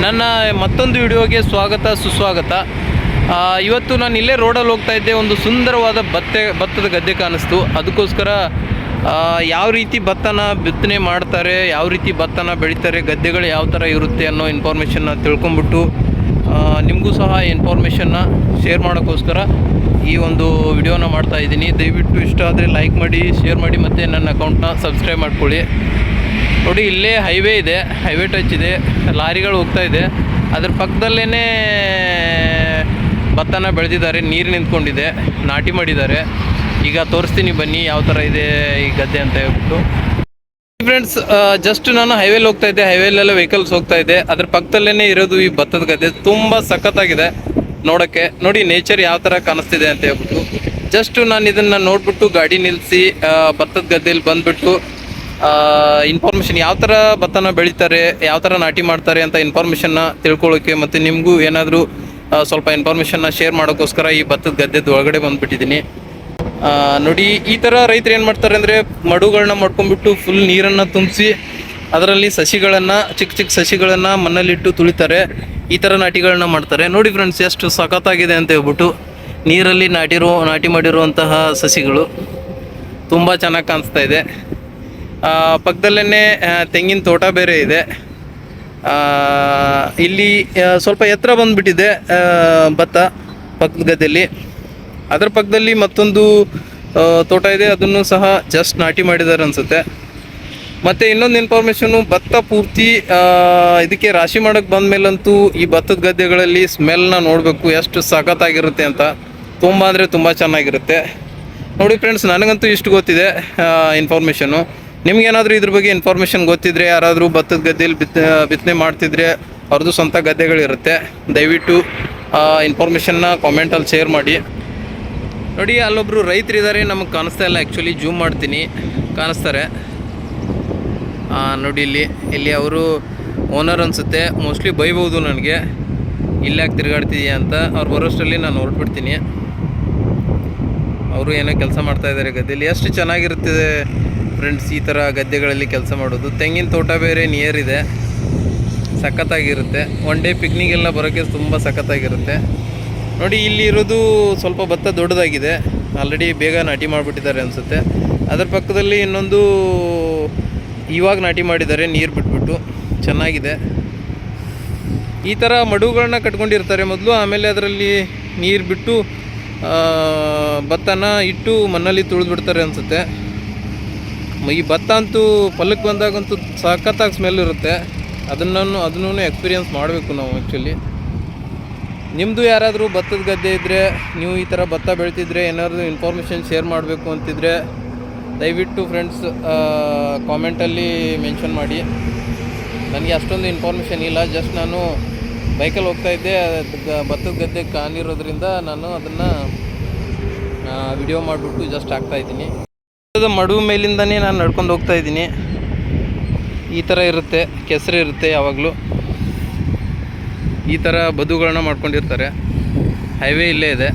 ನನ್ನ ಮತ್ತೊಂದು ವಿಡಿಯೋಗೆ ಸ್ವಾಗತ ಸುಸ್ವಾಗತ. ಇವತ್ತು ನಾನು ಇಲ್ಲೇ ರೋಡಲ್ಲಿ ಹೋಗ್ತಾ ಇದ್ದೆ. ಒಂದು ಸುಂದರವಾದ ಭತ್ತದ ಗದ್ದೆ ಕಾಣಿಸ್ತು. ಅದಕ್ಕೋಸ್ಕರ ಯಾವ ರೀತಿ ಭತ್ತನ ಬಿತ್ತನೆ ಮಾಡ್ತಾರೆ, ಯಾವ ರೀತಿ ಭತ್ತನ ಬೆಳೀತಾರೆ, ಗದ್ದೆಗಳು ಯಾವ ಥರ ಇರುತ್ತೆ ಅನ್ನೋ ಇನ್ಫಾರ್ಮೇಷನ್ನ ತಿಳ್ಕೊಂಬಿಟ್ಟು ನಿಮಗೂ ಸಹ ಇನ್ಫಾರ್ಮೇಷನ್ನ ಶೇರ್ ಮಾಡೋಕ್ಕೋಸ್ಕರ ಈ ಒಂದು ವಿಡಿಯೋನ ಮಾಡ್ತಾ ಇದ್ದೀನಿ. ದಯವಿಟ್ಟು ಇಷ್ಟ ಆದರೆ ಲೈಕ್ ಮಾಡಿ, ಶೇರ್ ಮಾಡಿ, ಮತ್ತು ನನ್ನ ಅಕೌಂಟ್ನ ಸಬ್ಸ್ಕ್ರೈಬ್ ಮಾಡ್ಕೊಳ್ಳಿ. ನೋಡಿ, ಇಲ್ಲೇ ಹೈವೇ ಇದೆ, ಹೈವೇ ಟಚ್ ಇದೆ, ಲಾರಿಗಳು ಹೋಗ್ತಾ ಇದೆ. ಅದ್ರ ಪಕ್ಕದಲ್ಲೇ ಭತ್ತನ ಬೆಳೆದಿದ್ದಾರೆ, ನೀರು ನಿಂತ್ಕೊಂಡಿದೆ, ನಾಟಿ ಮಾಡಿದ್ದಾರೆ. ಈಗ ತೋರಿಸ್ತೀನಿ ಬನ್ನಿ ಯಾವ ಥರ ಇದೆ ಈ ಗದ್ದೆ ಅಂತ ಹೇಳ್ಬಿಟ್ಟು. ಫ್ರೆಂಡ್ಸ್, ಜಸ್ಟ್ ನಾನು ಹೈವೇಲಿ ಹೋಗ್ತಾ ಇದ್ದೆ, ಹೈವೇಲೆಲ್ಲ ವೆಹಿಕಲ್ಸ್ ಹೋಗ್ತಾ ಇದೆ. ಅದ್ರ ಪಕ್ಕದಲ್ಲೇ ಇರೋದು ಈ ಭತ್ತದ ಗದ್ದೆ. ತುಂಬ ಸಖತ್ತಾಗಿದೆ ನೋಡೋಕ್ಕೆ. ನೋಡಿ ನೇಚರ್ ಯಾವ ಥರ ಕಾಣಿಸ್ತಿದೆ ಅಂತ ಹೇಳ್ಬಿಟ್ಟು. ಜಸ್ಟ್ ನಾನು ಇದನ್ನು ನೋಡಿಬಿಟ್ಟು ಗಾಡಿ ನಿಲ್ಲಿಸಿ ಭತ್ತದ ಗದ್ದೆಯಲ್ಲಿ ಬಂದುಬಿಟ್ಟು ಇನ್ಫಾರ್ಮೇಷನ್ ಯಾವ ಥರ ಭತ್ತನ ಬೆಳೀತಾರೆ, ಯಾವ ಥರ ನಾಟಿ ಮಾಡ್ತಾರೆ ಅಂತ ಇನ್ಫಾರ್ಮೇಷನ್ನ ತಿಳ್ಕೊಳ್ಳೋಕ್ಕೆ, ಮತ್ತು ನಿಮಗೂ ಏನಾದರೂ ಸ್ವಲ್ಪ ಇನ್ಫಾರ್ಮೇಷನ್ನ ಶೇರ್ ಮಾಡೋಕ್ಕೋಸ್ಕರ ಈ ಭತ್ತದ ಗದ್ದೆದು ಒಳಗಡೆ ಬಂದುಬಿಟ್ಟಿದ್ದೀನಿ. ನೋಡಿ, ಈ ಥರ ರೈತರು ಏನು ಮಾಡ್ತಾರೆ ಅಂದರೆ ಮಡುಗಳನ್ನ ಮಾಡ್ಕೊಂಡ್ಬಿಟ್ಟು ಫುಲ್ ನೀರನ್ನು ತುಂಬಿಸಿ ಅದರಲ್ಲಿ ಸಸಿಗಳನ್ನು, ಚಿಕ್ಕ ಚಿಕ್ಕ ಸಸಿಗಳನ್ನು ಮಣ್ಣಲ್ಲಿಟ್ಟು ತುಳಿತಾರೆ. ಈ ಥರ ನಾಟಿಗಳನ್ನ ಮಾಡ್ತಾರೆ. ನೋಡಿ ಫ್ರೆಂಡ್ಸ್, ಎಷ್ಟು ಸಖತ್ತಾಗಿದೆ ಅಂತ ಹೇಳ್ಬಿಟ್ಟು. ನೀರಲ್ಲಿ ನಾಟಿ ಮಾಡಿರುವಂತಹ ಸಸಿಗಳು ತುಂಬ ಚೆನ್ನಾಗಿ ಕಾಣಿಸ್ತಾ ಇದೆ. ಪಕ್ಕದಲ್ಲೇ ತೆಂಗಿನ ತೋಟ ಬೇರೆ ಇದೆ. ಇಲ್ಲಿ ಸ್ವಲ್ಪ ಎತ್ತರ ಬಂದುಬಿಟ್ಟಿದೆ ಭತ್ತ ಪಕ್ಕದ ಗದ್ದೆಯಲ್ಲಿ. ಅದರ ಪಕ್ಕದಲ್ಲಿ ಮತ್ತೊಂದು ತೋಟ ಇದೆ, ಅದನ್ನು ಸಹ ಜಸ್ಟ್ ನಾಟಿ ಮಾಡಿದ್ದಾರೆ ಅನಿಸುತ್ತೆ. ಮತ್ತು ಇನ್ನೊಂದು ಇನ್ಫಾರ್ಮೇಷನು, ಭತ್ತ ಪೂರ್ತಿ ಇದಕ್ಕೆ ರಾಶಿ ಮಾಡೋಕ್ಕೆ ಬಂದಮೇಲಂತೂ ಈ ಭತ್ತದ ಗದ್ದೆಗಳಲ್ಲಿ ಸ್ಮೆಲ್ನ ನೋಡಬೇಕು, ಎಷ್ಟು ಸಖತ್ತಾಗಿರುತ್ತೆ ಅಂತ. ತುಂಬ ಅಂದರೆ ತುಂಬ ಚೆನ್ನಾಗಿರುತ್ತೆ. ನೋಡಿ ಫ್ರೆಂಡ್ಸ್, ನನಗಂತೂ ಇಷ್ಟು ಗೊತ್ತಿದೆ ಇನ್ಫಾರ್ಮೇಷನು. ನಿಮಗೇನಾದರೂ ಇದ್ರ ಬಗ್ಗೆ ಇನ್ಫಾರ್ಮೇಷನ್ ಗೊತ್ತಿದ್ರೆ, ಯಾರಾದರೂ ಭತ್ತದ ಗದ್ದೆಯಲ್ಲಿ ಬಿತ್ತನೆ ಮಾಡ್ತಿದ್ರೆ ಅವ್ರದ್ದು ಸ್ವಂತ ಗದ್ದೆಗಳಿರುತ್ತೆ, ದಯವಿಟ್ಟು ಇನ್ಫಾರ್ಮೇಷನ್ನ ಕಾಮೆಂಟಲ್ಲಿ ಶೇರ್ ಮಾಡಿ. ನೋಡಿ, ಅಲ್ಲೊಬ್ಬರು ರೈತರಿದ್ದಾರೆ, ನಮಗೆ ಕಾಣಿಸ್ತಾ ಇಲ್ಲ. ಆ್ಯಕ್ಚುಲಿ ಜೂಮ್ ಮಾಡ್ತೀನಿ, ಕಾಣಿಸ್ತಾರೆ ನೋಡಿ. ಇಲ್ಲಿ ಅವರು ಓನರ್ ಅನಿಸುತ್ತೆ. ಮೋಸ್ಟ್ಲಿ ಬೈಬೋದು ನನಗೆ, ಇಲ್ಲಾಕೆ ತಿರುಗಾಡ್ತಿದೆಯಾ ಅಂತ. ಅವ್ರು ಬರೋಷ್ಟರಲ್ಲಿ ನಾನು ಹೊರಟ್ಬಿಡ್ತೀನಿ. ಅವರು ಏನೋ ಕೆಲಸ ಮಾಡ್ತಾಯಿದ್ದಾರೆ ಗದ್ದೆಯಲ್ಲಿ. ಎಷ್ಟು ಚೆನ್ನಾಗಿರುತ್ತದೆ ಫ್ರೆಂಡ್ಸ್ ಈ ಥರ ಗದ್ದೆಗಳಲ್ಲಿ ಕೆಲಸ ಮಾಡೋದು. ತೆಂಗಿನ ತೋಟ ಬೇರೆ ನಿಯರ್ ಇದೆ, ಸಖತ್ತಾಗಿರುತ್ತೆ. ಒನ್ ಡೇ ಪಿಕ್ನಿಗೆಲ್ಲ ಬರೋಕ್ಕೆ ತುಂಬ ಸಖತ್ತಾಗಿರುತ್ತೆ. ನೋಡಿ, ಇಲ್ಲಿ ಇರೋದು ಸ್ವಲ್ಪ ಭತ್ತ ದೊಡ್ಡದಾಗಿದೆ, ಆಲ್ರೆಡಿ ಬೇಗ ನಾಟಿ ಮಾಡಿಬಿಟ್ಟಿದ್ದಾರೆ ಅನಿಸುತ್ತೆ. ಅದರ ಪಕ್ಕದಲ್ಲಿ ಇನ್ನೊಂದು ಇವಾಗ ನಾಟಿ ಮಾಡಿದ್ದಾರೆ, ನೀರು ಬಿಟ್ಬಿಟ್ಟು. ಚೆನ್ನಾಗಿದೆ. ಈ ಥರ ಮಡುಗಳನ್ನ ಕಟ್ಕೊಂಡಿರ್ತಾರೆ ಮೊದಲು, ಆಮೇಲೆ ಅದರಲ್ಲಿ ನೀರು ಬಿಟ್ಟು ಭತ್ತನ ಇಟ್ಟು ಮಣ್ಣಲ್ಲಿ ತುಳಿದ್ಬಿಡ್ತಾರೆ ಅನಿಸುತ್ತೆ. ಈ ಭತ್ತ ಅಂತೂ ಪಲ್ಲಕ್ಕೆ ಬಂದಾಗಂತೂ ಸಖತ್ತಾಗಿ ಸ್ಮೆಲ್ ಇರುತ್ತೆ. ಅದನ್ನು ಎಕ್ಸ್ಪೀರಿಯನ್ಸ್ ಮಾಡಬೇಕು ನಾವು ಆ್ಯಕ್ಚುಲಿ. ನಿಮ್ಮದು ಯಾರಾದರೂ ಭತ್ತದ ಗದ್ದೆ ಇದ್ದರೆ, ನೀವು ಈ ಥರ ಭತ್ತ ಬೆಳ್ತಿದ್ರೆ, ಏನಾದರೂ ಇನ್ಫಾರ್ಮೇಷನ್ ಶೇರ್ ಮಾಡಬೇಕು ಅಂತಿದ್ರೆ ದಯವಿಟ್ಟು ಫ್ರೆಂಡ್ಸ್ ಕಾಮೆಂಟಲ್ಲಿ ಮೆನ್ಷನ್ ಮಾಡಿ. ನನಗೆ ಅಷ್ಟೊಂದು ಇನ್ಫಾರ್ಮೇಷನ್ ಇಲ್ಲ. ಜಸ್ಟ್ ನಾನು ಬೈಕಲ್ಲಿ ಹೋಗ್ತಾ ಇದ್ದೆ, ಭತ್ತದ ಗದ್ದೆ ಕಾಣಿರೋದ್ರಿಂದ ನಾನು ಅದನ್ನು ವಿಡಿಯೋ ಮಾಡಿಬಿಟ್ಟು ಜಸ್ಟ್ ಹಾಕ್ತಾಯಿದ್ದೀನಿ. ಮಡು ಮೇಲಿಂದನೇ ನಾನು ನಡ್ಕೊಂಡು ಹೋಗ್ತಾ ಇದ್ದೀನಿ. ಈ ಥರ ಇರುತ್ತೆ, ಕೆಸರು ಇರುತ್ತೆ ಯಾವಾಗಲೂ. ಈ ಥರ ಬದುಗಳನ್ನ ಮಾಡ್ಕೊಂಡಿರ್ತಾರೆ. ಹೈವೇ ಇಲ್ಲೇ ಇದೆ.